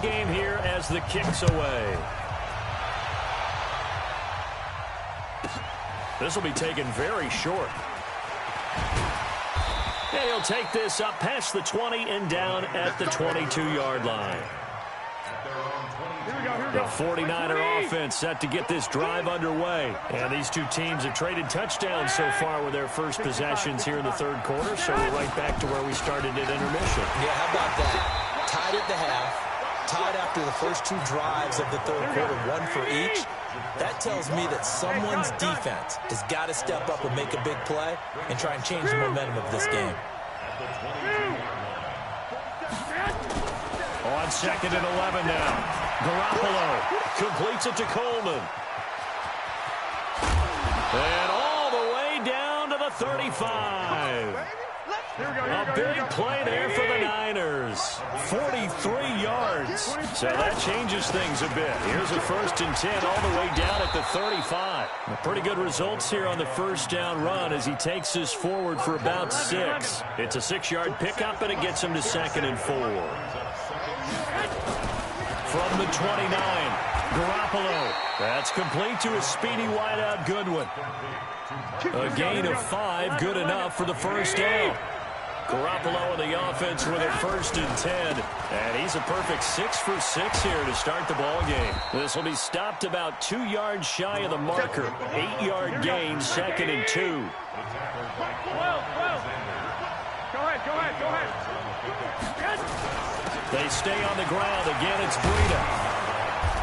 game here as the kick's away. This will be taken very short. And he'll take this up past the 20 and down at the 22-yard line. The 49er offense set to get this drive underway. And these two teams have traded touchdowns so far with their first possessions here in the third quarter. So we're right back to where we started at intermission. Yeah, how about that? Tied at the half, tied after the first two drives of the third quarter, one for each. That tells me that someone's defense has got to step up and make a big play and try and change the momentum of this game. On 2nd and 11 now. Garoppolo completes it to Coleman. And all the way down to the 35. A big play there for the Niners. 43 yards. So that changes things a bit. Here's a 1st and 10 all the way down at the 35. Pretty good results here on the first down run as he takes this forward for about 6. It's a 6-yard pickup, and it gets him to 2nd and 4. From the 29, Garoppolo. That's complete to a speedy wideout Goodwin. A gain of 5, good enough for the first down. Garoppolo in the offense with a 1st and 10. And he's a perfect 6 for 6 here to start the ball game. This will be stopped about 2 yards shy of the marker. 8-yard gain, 2nd and 2. Go ahead. They stay on the ground. Again, it's Breida.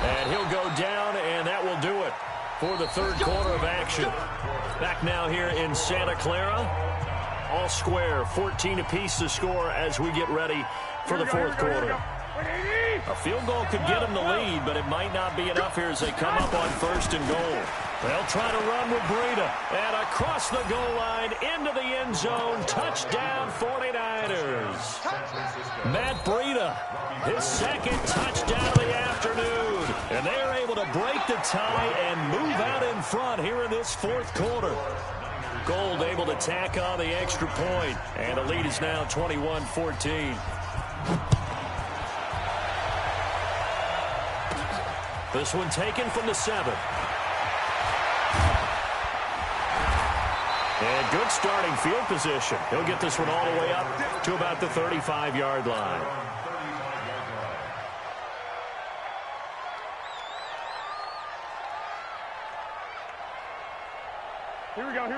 And he'll go down, and that will do it for the third quarter of action. Back now here in Santa Clara. All square, 14 apiece to score as we get ready for the fourth quarter. A field goal could get them the lead, but it might not be enough here as they come up on 1st and goal. They'll try to run with Breida. And across the goal line, into the end zone. Touchdown, 49ers. Matt Breida, his 2nd touchdown of the afternoon. And they are able to break the tie and move out in front here in this fourth quarter. Gold able to tack on the extra point. And the lead is now 21-14. This one taken from the 7. And good starting field position. He'll get this one all the way up to about the 35-yard line.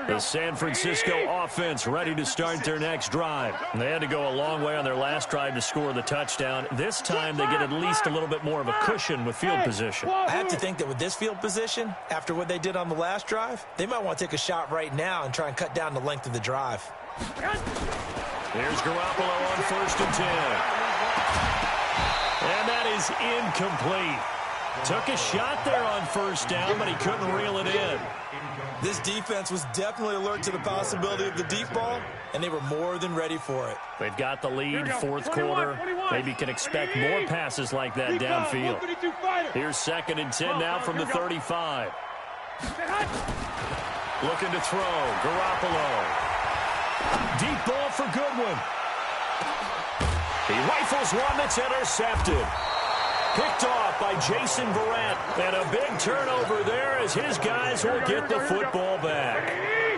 The San Francisco offense ready to start their next drive. They had to go a long way on their last drive to score the touchdown. This time they get at least a little bit more of a cushion with field position. I have to think that with this field position, after what they did on the last drive, they might want to take a shot right now and try and cut down the length of the drive. Here's Garoppolo on 1st and 10. And that is incomplete. Took a shot there on 1st down, but he couldn't reel it in. This defense was definitely alert to the possibility of the deep ball, and they were more than ready for it. They've got the lead, fourth quarter. Maybe can expect more passes like that downfield. Here's 2nd and 10 now from the 35. Looking to throw, Garoppolo. Deep ball for Goodwin. He rifles one that's intercepted. Picked off by Jason Verrett. And a big turnover there as his guys will get the football back. Here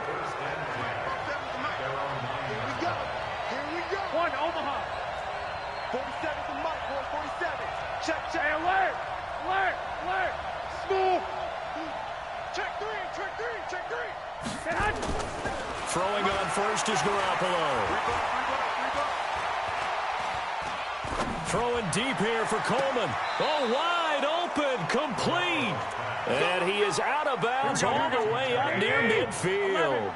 we go. One, Omaha. 47 from Mike, boy, 47. Check. Alert. Smooth. Check three. Throwing on 1st is Garoppolo. Throwing deep here for Coleman. Oh, wide open, complete. And he is out of bounds all the way up near midfield.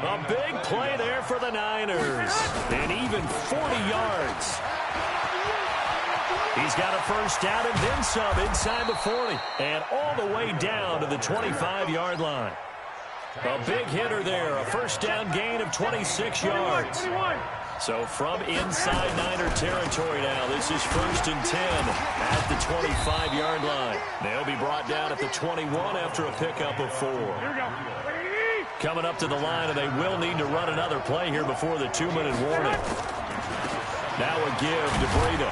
A big play there for the Niners. And even 40 yards. He's got a 1st down and then some inside the 40. And all the way down to the 25-yard line. A big hitter there. A 1st down gain of 26 yards. So from inside Niner territory now, this is 1st and 10 at the 25-yard line. They'll be brought down at the 21 after a pickup of 4. Coming up to the line, and they will need to run another play here before the 2-minute warning. Now a give to Breida.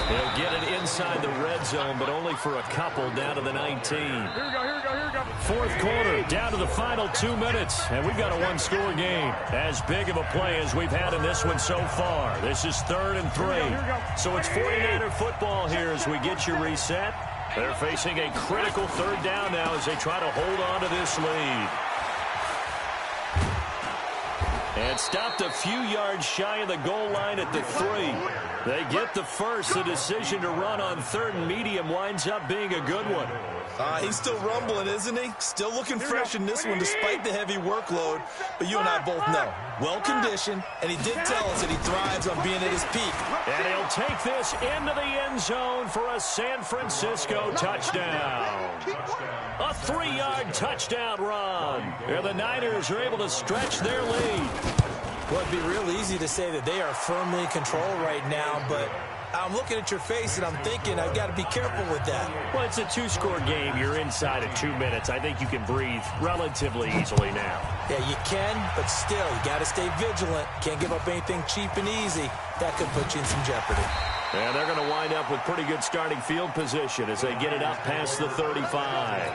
He'll get it inside the red zone, but only for a couple, down to the 19. Here we go. Fourth quarter, down to the final 2 minutes, and we've got a one-score game. As big of a play as we've had in this one so far. This is 3rd and 3. So it's 49er football here as we get you reset. They're facing a critical 3rd down now as they try to hold on to this lead. And stopped a few yards shy of the goal line at the 3. They get the first. The decision to run on 3rd and medium winds up being a good one. He's still rumbling, isn't he? Still looking fresh in this one despite the heavy workload. But you and I both know, well-conditioned, and he did tell us that he thrives on being at his peak. And he'll take this into the end zone for a San Francisco touchdown. A 3-yard touchdown run. And the Niners are able to stretch their lead. Well, it'd be real easy to say that they are firmly in control right now, but I'm looking at your face and I'm thinking I've got to be careful with that. Well, it's a 2-score game. You're inside of 2 minutes. I think you can breathe relatively easily now. Yeah, you can, but still, you got to stay vigilant. Can't give up anything cheap and easy. That could put you in some jeopardy. And they're going to wind up with pretty good starting field position as they get it up past the 35.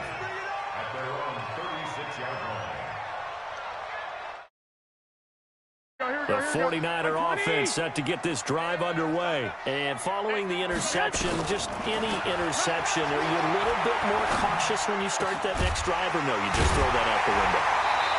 The 49er offense set to get this drive underway. And following the interception, just any interception, are you a little bit more cautious when you start that next drive, or no, you just throw that out the window?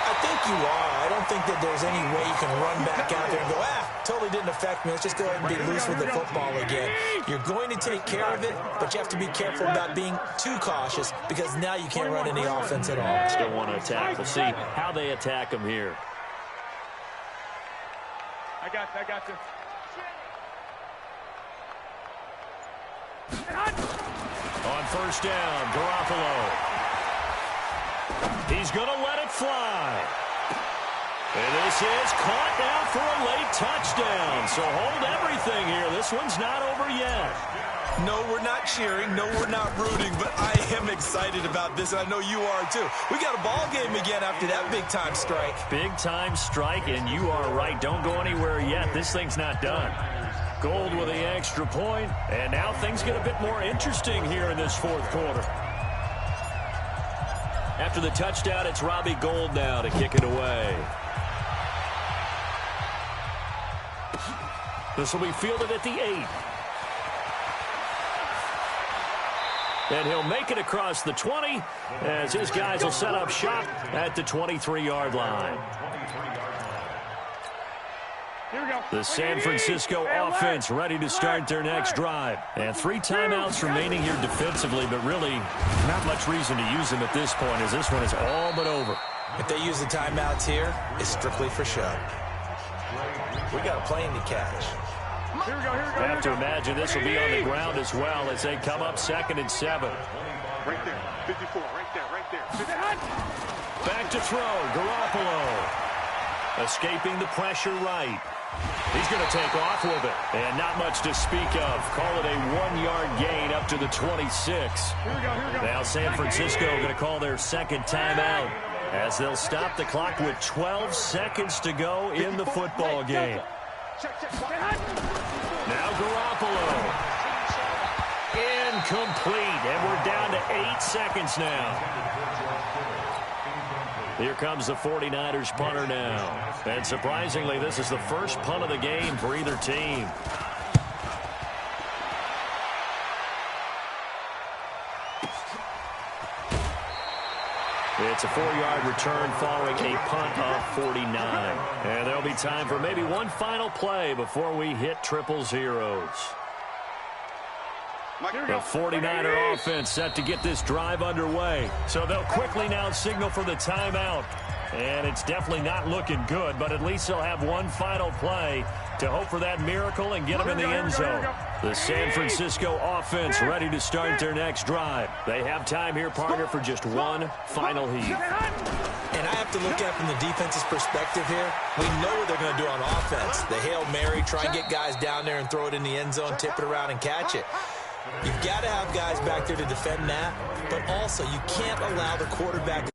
I think you are. I don't think that there's any way you can run back out there and go, totally didn't affect me. Let's just go ahead and be loose with the football again. You're going to take care of it, but you have to be careful about being too cautious because now you can't run any offense at all. Still want to attack. We'll see how they attack them here. I got you. On first down, Garoppolo. He's going to let it fly. And this is caught now for a late touchdown. So hold everything here. This one's not over yet. No, we're not cheering. No, we're not rooting. But I am excited about this, and I know you are too. We got a ball game again after that big-time strike. Big-time strike, and you are right. Don't go anywhere yet. This thing's not done. Gold with the extra point, and now things get a bit more interesting here in this fourth quarter. After the touchdown, it's Robbie Gould now to kick it away. This will be fielded at the 8. And he'll make it across the 20 as his guys will set up shop at the 23-yard line. The San Francisco offense ready to start their next drive. And 3 timeouts remaining here defensively, but really not much reason to use them at this point as this one is all but over. If they use the timeouts here, it's strictly for show. We got a plane to catch. Here we go. I have to imagine this will be on the ground as well as they come up 2nd and 7. Right there. 54. Right there. Back to throw. Garoppolo. Escaping the pressure right. He's going to take off with it. And not much to speak of. Call it a 1-yard gain up to the 26. Here we go. Now San Francisco going to call their second timeout as they'll stop the clock with 12 seconds to go in the football game. Now Garoppolo. Incomplete. And we're down to 8 seconds now. Here comes the 49ers punter now. And surprisingly, this is the first punt of the game for either team. It's a 4-yard return following a punt of 49. And there'll be time for maybe one final play before we hit triple zeros. The 49er offense set to get this drive underway. So they'll quickly now signal for the timeout. And it's definitely not looking good, but at least they'll have one final play to hope for that miracle and get them in the end zone. The San Francisco offense ready to start their next drive. They have time here, partner, for just one final heave. And I have to look at it from the defense's perspective here. We know what they're going to do on offense. The Hail Mary, try and get guys down there and throw it in the end zone, tip it around and catch it. You've got to have guys back there to defend that, but also you can't allow the quarterback